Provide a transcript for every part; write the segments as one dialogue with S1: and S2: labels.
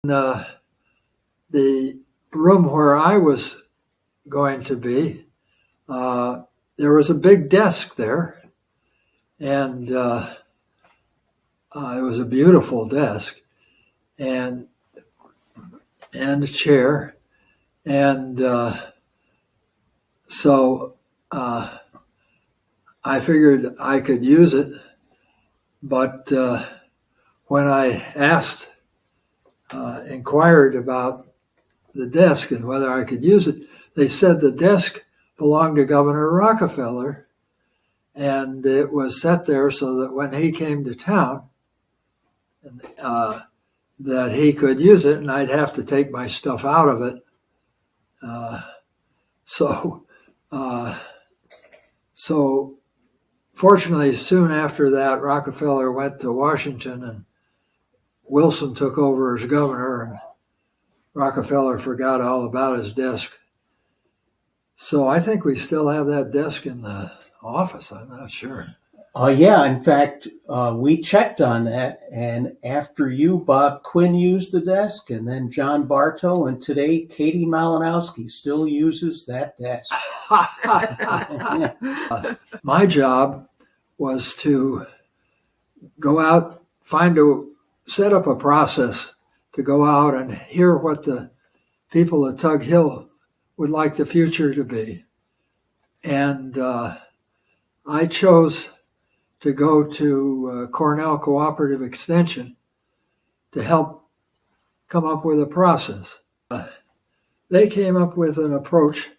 S1: The room where I was going to be, there was a big desk there, and it was a beautiful desk, and a chair, and so I figured I could use it, but when I inquired about the desk and whether I could use it, they said the desk belonged to Governor Rockefeller, and it was set there so that when he came to town, that he could use it, and I'd have to take my stuff out of it. So fortunately, soon after that, Rockefeller went to Washington, and Wilson took over as governor, and Rockefeller forgot all about his desk. So I think we still have that desk in the office. I'm not sure.
S2: Yeah, in fact, we checked on that, and after you, Bob Quinn used the desk, and then John Bartow, and today Katie Malinowski still uses that desk.
S1: My job was to go out, set up a process to go out and hear what the people at Tug Hill would like the future to be. And I chose to go to Cornell Cooperative Extension to help come up with a process. They came up with an approach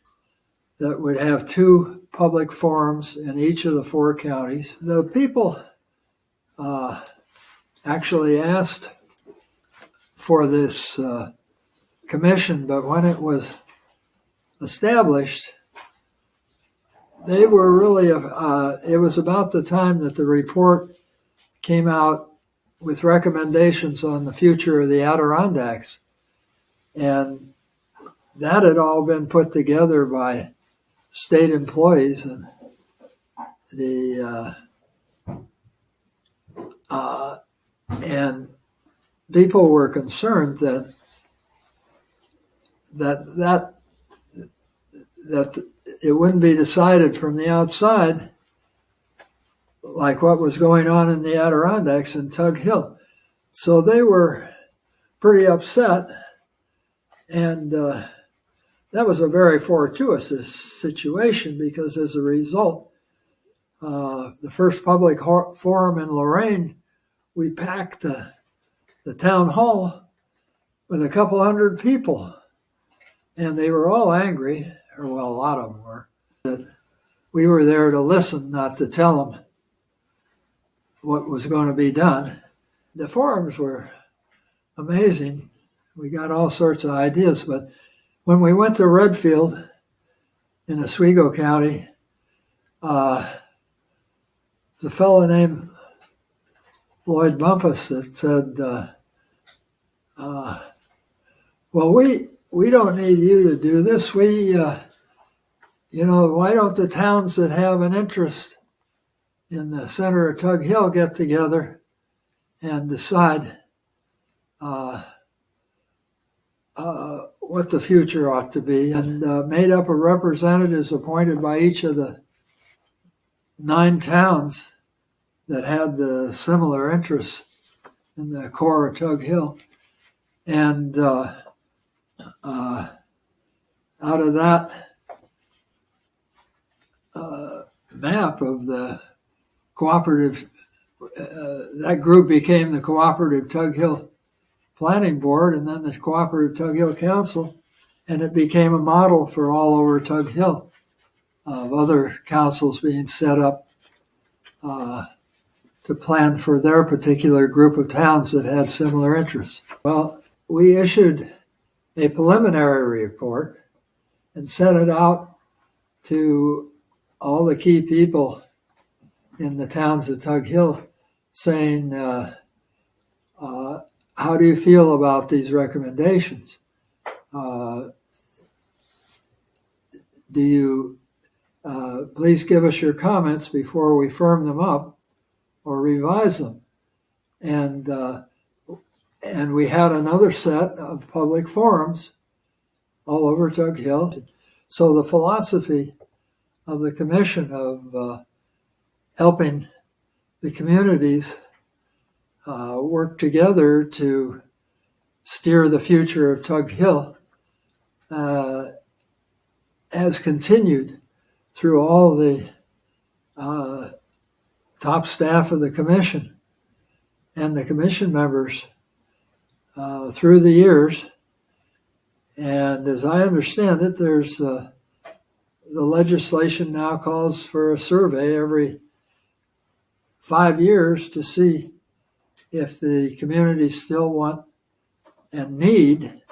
S1: that would have 2 public forums in each of the 4 counties. The people actually asked for this commission, but when it was established, they were really, it was about the time that the report came out with recommendations on the future of the Adirondacks. And that had all been put together by state employees, and and people were concerned that it wouldn't be decided from the outside like what was going on in the Adirondacks and Tug Hill. So they were pretty upset, and that was a very fortuitous situation, because as a result, the first public forum in Lorain, we packed the town hall with a couple hundred people, and they were all angry, or well, a lot of them were, that we were there to listen, not to tell them what was going to be done. The forums were amazing. We got all sorts of ideas, but when we went to Redfield in Oswego County, there's a fellow named Lloyd Bumpus that said, well, we don't need you to do this. Why don't the towns that have an interest in the center of Tug Hill get together and decide what the future ought to be, and made up of representatives appointed by each of the 9 towns that had the similar interests in the core of Tug Hill. And out of that map of the cooperative, that group became the Cooperative Tug Hill Planning Board, and then the Cooperative Tug Hill Council, and it became a model for all over Tug Hill, of other councils being set up to plan for their particular group of towns that had similar interests. Well, we issued a preliminary report and sent it out to all the key people in the towns of Tug Hill, saying, how do you feel about these recommendations? Do you please give us your comments before we firm them up or revise them? And And we had another set of public forums all over Tug Hill. So the philosophy of the commission of helping the communities work together to steer the future of Tug Hill has continued through all the top staff of the commission and the commission members through the years. And as I understand it, there's the legislation now calls for a survey every 5 years to see if the communities still want and need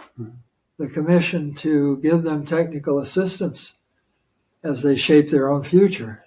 S1: the commission to give them technical assistance as they shape their own future.